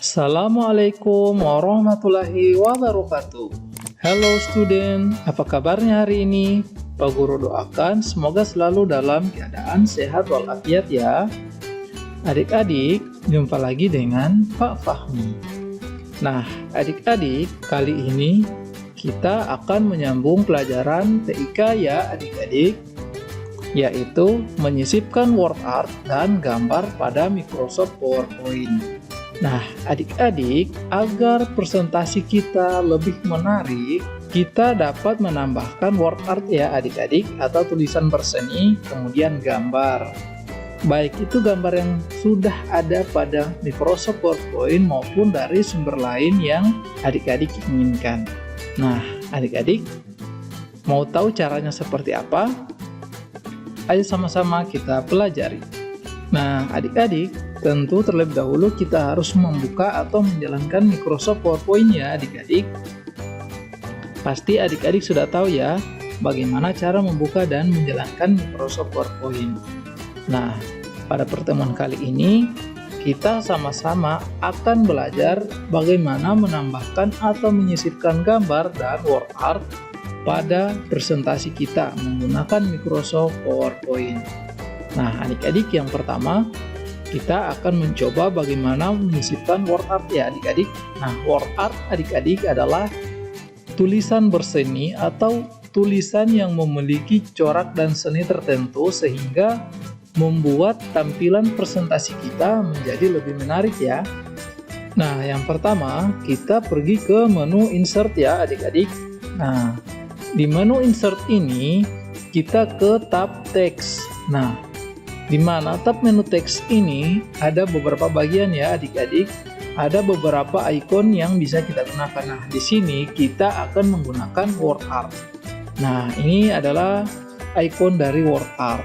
Assalamualaikum warahmatullahi wabarakatuh. Hello student, apa kabarnya hari ini? Pak Guru doakan semoga selalu dalam keadaan sehat walafiat ya. Adik-adik, jumpa lagi dengan Pak Fahmi. Nah, adik-adik, kali ini kita akan menyambung pelajaran TIK ya adik-adik, yaitu menyisipkan word art dan gambar pada Microsoft PowerPoint. Nah, adik-adik, agar presentasi kita lebih menarik, kita dapat menambahkan word art ya adik-adik, atau tulisan berseni, kemudian gambar. Baik itu gambar yang sudah ada pada Microsoft PowerPoint maupun dari sumber lain yang adik-adik inginkan. Nah, adik-adik, mau tahu caranya seperti apa? Ayo sama-sama kita pelajari. Nah, adik-adik, tentu terlebih dahulu kita harus membuka atau menjalankan Microsoft PowerPoint ya adik-adik. Pasti adik-adik sudah tahu ya bagaimana cara membuka dan menjalankan Microsoft PowerPoint. Nah, pada pertemuan kali ini kita sama-sama akan belajar bagaimana menambahkan atau menyisipkan gambar dan word art pada presentasi kita menggunakan Microsoft PowerPoint. Nah, adik-adik, yang pertama kita akan mencoba bagaimana menyisipkan word art ya adik-adik. Nah, word art adik-adik adalah tulisan berseni atau tulisan yang memiliki corak dan seni tertentu sehingga membuat tampilan presentasi kita menjadi lebih menarik ya. Nah, yang pertama kita pergi ke menu insert ya adik-adik. Nah, di menu insert ini kita ke tab text. Nah, di mana tab menu teks ini ada beberapa bagian ya adik-adik, ada beberapa icon yang bisa kita gunakan. Nah, di sini kita akan menggunakan word art. Nah, ini adalah icon dari word art.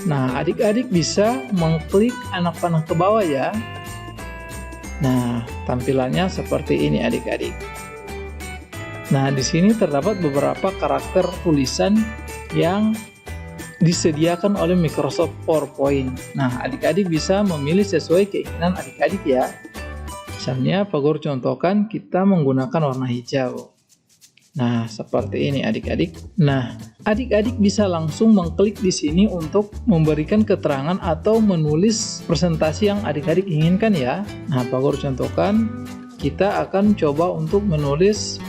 Nah, adik-adik bisa mengklik anak panah ke bawah ya. Nah, tampilannya seperti ini adik-adik. Nah, di sini terdapat beberapa karakter tulisan yang disediakan oleh Microsoft PowerPoint. Nah, adik-adik bisa memilih sesuai keinginan adik-adik ya. Misalnya, Pak Guru contohkan kita menggunakan warna hijau. Nah, seperti ini adik-adik. Nah, adik-adik bisa langsung mengklik di sini untuk memberikan keterangan atau menulis presentasi yang adik-adik inginkan ya. Nah, Pak Guru contohkan kita akan coba untuk menulis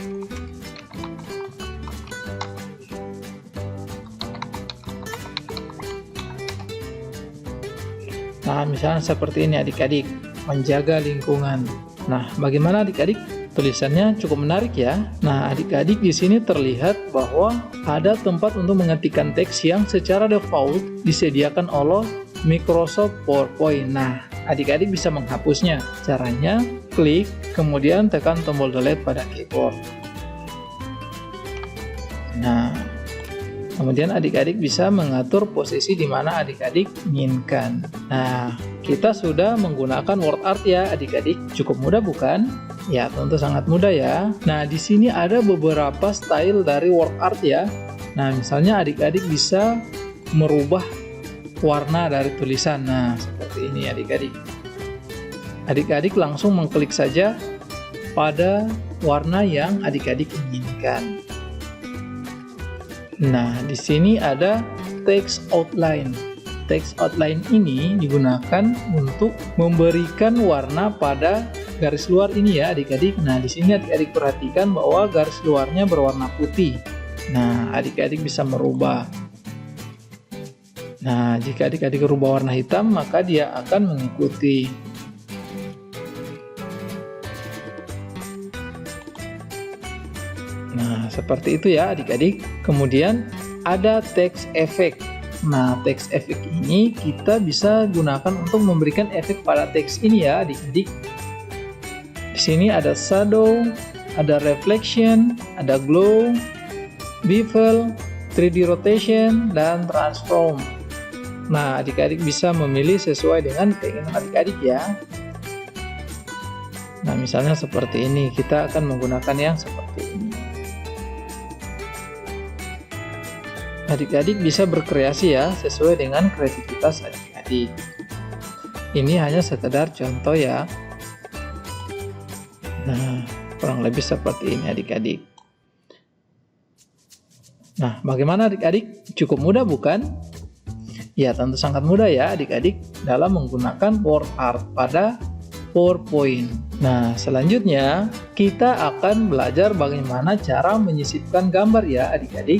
Nah, misalnya seperti ini adik-adik, menjaga lingkungan. Nah, bagaimana adik-adik? Tulisannya cukup menarik ya. Nah, adik-adik di sini terlihat bahwa ada tempat untuk mengetikkan teks yang secara default disediakan oleh Microsoft PowerPoint. Nah, adik-adik bisa menghapusnya. Caranya, klik, kemudian tekan tombol delete pada keyboard. Nah, kemudian adik-adik bisa mengatur posisi di mana adik-adik inginkan. Nah, kita sudah menggunakan word art ya adik-adik. Cukup mudah bukan? Ya, tentu sangat mudah ya. Nah, di sini ada beberapa style dari word art ya. Nah, misalnya adik-adik bisa merubah warna dari tulisan. Nah, seperti ini adik-adik. Adik-adik langsung mengklik saja pada warna yang adik-adik inginkan. Nah, di sini ada text outline. Text outline ini digunakan untuk memberikan warna pada garis luar ini ya adik-adik. Nah, di sini adik-adik perhatikan bahwa garis luarnya berwarna putih. Nah, adik-adik bisa merubah. Nah, jika adik-adik merubah warna hitam, maka dia akan mengikuti. Nah, seperti itu ya adik-adik. Kemudian ada text effect. Nah, text effect ini kita bisa gunakan untuk memberikan efek pada teks ini ya adik-adik. Di sini ada shadow, ada reflection, ada glow, bevel, 3D rotation, dan transform. Nah, adik-adik bisa memilih sesuai dengan keinginan adik-adik ya. Nah, misalnya seperti ini, kita akan menggunakan yang seperti ini. Adik-adik bisa berkreasi ya, sesuai dengan kreativitas adik-adik. Ini hanya sekedar contoh ya. Nah, kurang lebih seperti ini adik-adik. Nah, bagaimana adik-adik? Cukup mudah bukan? Ya, tentu sangat mudah ya adik-adik dalam menggunakan word art pada PowerPoint. Nah, selanjutnya kita akan belajar bagaimana cara menyisipkan gambar ya adik-adik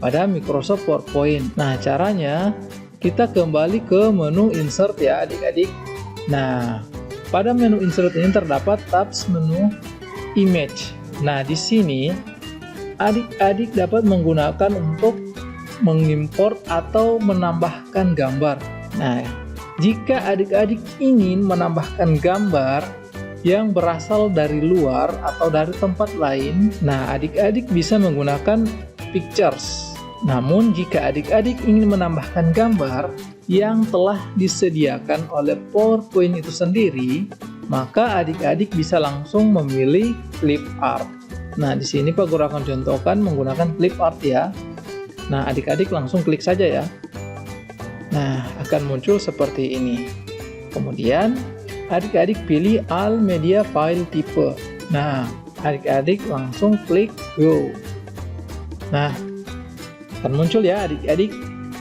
pada Microsoft PowerPoint. Nah, caranya kita kembali ke menu insert ya adik-adik. Nah, pada menu insert ini terdapat tabs menu image. Nah, di sini adik-adik dapat menggunakan untuk mengimport atau menambahkan gambar. Nah, jika adik-adik ingin menambahkan gambar yang berasal dari luar atau dari tempat lain, nah adik-adik bisa menggunakan pictures. Namun jika adik-adik ingin menambahkan gambar yang telah disediakan oleh PowerPoint itu sendiri, maka adik-adik bisa langsung memilih clip art. Nah, di sini Pak Guru akan contohkan menggunakan clip art ya. Nah, adik-adik langsung klik saja ya. Nah, akan muncul seperti ini. Kemudian, adik-adik pilih all media file type. Nah, adik-adik langsung klik go. Nah, akan muncul ya adik-adik.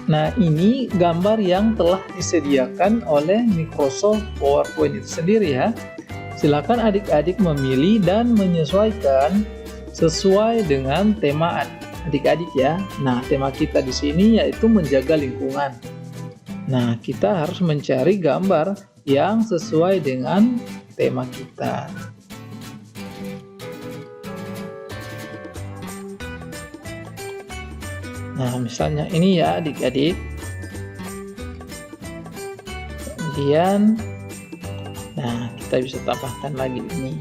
Nah, ini gambar yang telah disediakan oleh Microsoft PowerPoint itu sendiri ya. Silakan adik-adik memilih dan menyesuaikan sesuai dengan tema adik-adik ya. Nah, tema kita di sini yaitu menjaga lingkungan. Nah, kita harus mencari gambar yang sesuai dengan tema kita. Nah, misalnya ini ya adik-adik. Kemudian, nah kita bisa tambahkan lagi ini.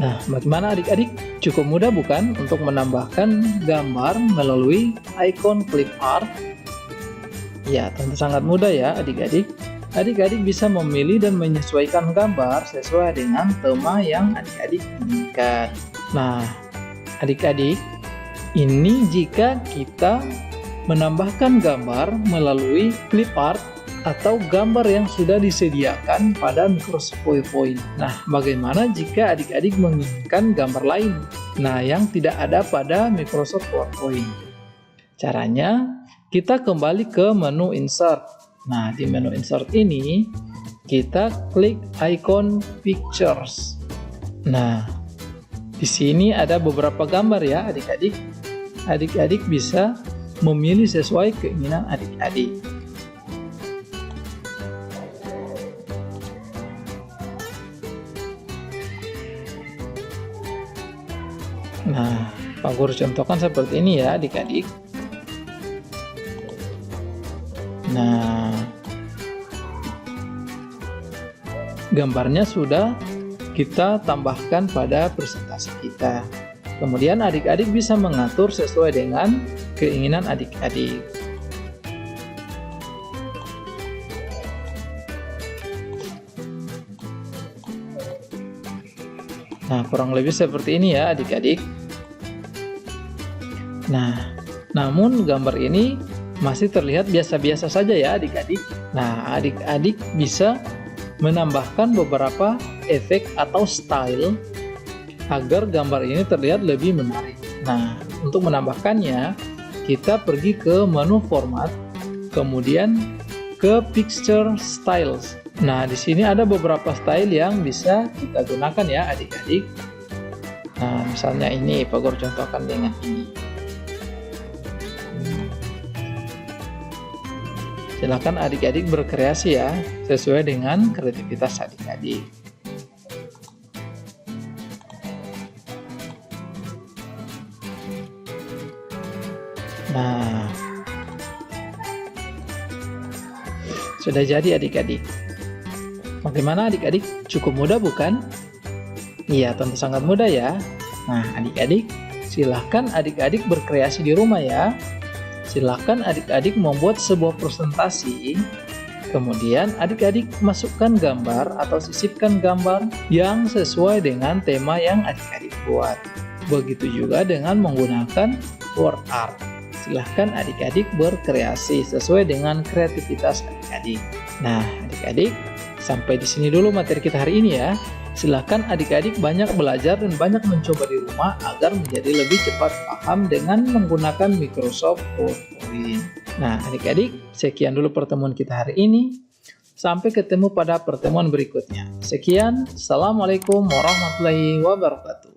Nah, bagaimana adik-adik? Cukup mudah bukan untuk menambahkan gambar melalui icon clip art? Ya, tentu sangat mudah ya adik-adik. Adik-adik bisa memilih dan menyesuaikan gambar sesuai dengan tema yang adik-adik inginkan. Nah, adik-adik, ini jika kita menambahkan gambar melalui clip art atau gambar yang sudah disediakan pada Microsoft PowerPoint. Nah, bagaimana jika adik-adik menginginkan gambar lain? Nah, yang tidak ada pada Microsoft PowerPoint. Caranya, kita kembali ke menu insert. Nah, di menu insert ini, kita klik icon pictures. Nah, di sini ada beberapa gambar ya adik-adik. Adik-adik bisa memilih sesuai keinginan adik-adik. Nah, Pak Guru contohkan seperti ini ya adik-adik. Nah, gambarnya sudah kita tambahkan pada presentasi kita. Kemudian adik-adik bisa mengatur sesuai dengan keinginan adik-adik. Nah, kurang lebih seperti ini ya adik-adik. Nah, namun gambar ini masih terlihat biasa-biasa saja ya adik-adik. Nah, adik-adik bisa menambahkan beberapa efek atau style agar gambar ini terlihat lebih menarik. Nah, untuk menambahkannya, kita pergi ke menu format, kemudian ke picture styles. Nah, di sini ada beberapa style yang bisa kita gunakan ya adik-adik. Nah, misalnya ini, Pak Guru contohkan dengan ini. Silakan adik-adik berkreasi ya, sesuai dengan kreativitas adik-adik. Nah, sudah jadi adik-adik. Bagaimana adik-adik? Cukup mudah bukan? Iya, tentu sangat mudah ya. Nah, adik-adik, silahkan adik-adik berkreasi di rumah ya. Silahkan adik-adik membuat sebuah presentasi. Kemudian adik-adik masukkan gambar atau sisipkan gambar yang sesuai dengan tema yang adik-adik buat. Begitu juga dengan menggunakan word art. silahkan adik-adik berkreasi sesuai dengan kreativitas adik-adik. Nah, adik-adik, sampai di sini dulu materi kita hari ini ya. Silahkan adik-adik banyak belajar dan banyak mencoba di rumah agar menjadi lebih cepat paham dengan menggunakan Microsoft PowerPoint. Nah, adik-adik, sekian dulu pertemuan kita hari ini. Sampai ketemu pada pertemuan berikutnya. Sekian, Assalamualaikum warahmatullahi wabarakatuh.